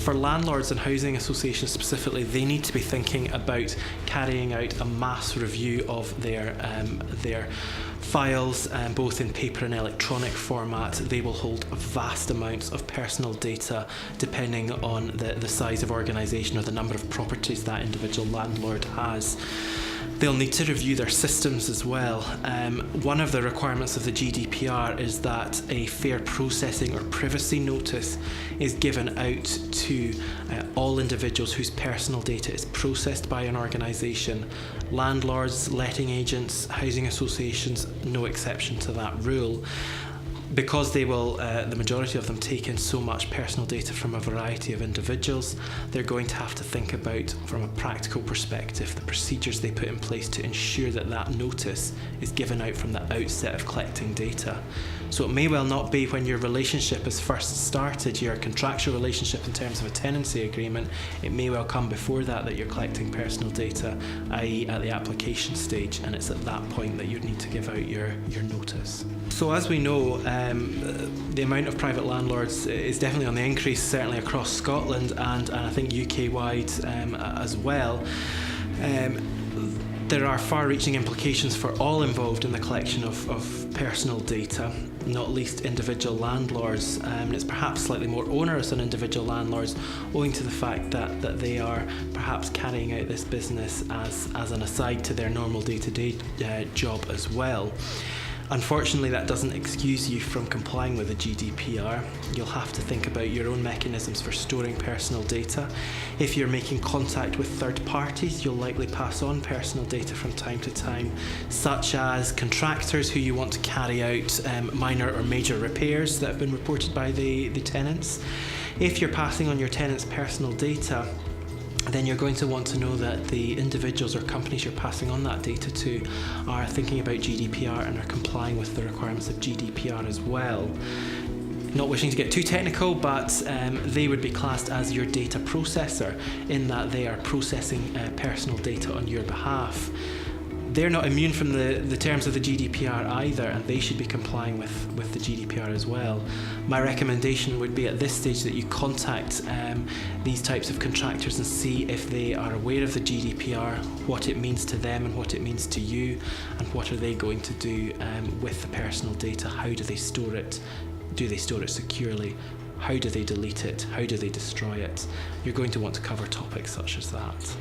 For landlords and housing associations specifically, they need to be thinking about carrying out a mass review of their files, both in paper and electronic format. They will hold vast amounts of personal data depending on the size of organisation or the number of properties that individual landlord has. They'll need to review their systems as well. One of the requirements of the GDPR is that a fair processing or privacy notice is given out to all individuals whose personal data is processed by an organisation. Landlords, letting agents, housing associations, no exception to that rule. Because they will, the majority of them, take in so much personal data from a variety of individuals, they're going to have to think about, from a practical perspective, the procedures they put in place to ensure that that notice is given out from the outset of collecting data. So it may well not be when your relationship is first started, your contractual relationship in terms of a tenancy agreement. It may well come before that you're collecting personal data, i.e. at the application stage, and it's at that point that you'd need to give out your notice. So as we know, the amount of private landlords is definitely on the increase, certainly across Scotland and I think UK-wide as well. There are far-reaching implications for all involved in the collection of personal data, not least individual landlords. It's perhaps slightly more onerous on individual landlords owing to the fact that they are perhaps carrying out this business as an aside to their normal day-to-day job as well. Unfortunately, that doesn't excuse you from complying with the GDPR. You'll have to think about your own mechanisms for storing personal data. If you're making contact with third parties, you'll likely pass on personal data from time to time, such as contractors who you want to carry out minor or major repairs that have been reported by the tenants. If you're passing on your tenants' personal data, then you're going to want to know that the individuals or companies you're passing on that data to are thinking about GDPR and are complying with the requirements of GDPR as well. Not wishing to get too technical, but they would be classed as your data processor in that they are processing personal data on your behalf. They're not immune from the terms of the GDPR either, and they should be complying with the GDPR as well. My recommendation would be at this stage that you contact these types of contractors and see if they are aware of the GDPR, what it means to them and what it means to you, and what are they going to do with the personal data. How do they store it? Do they store it securely? How do they delete it? How do they destroy it? You're going to want to cover topics such as that.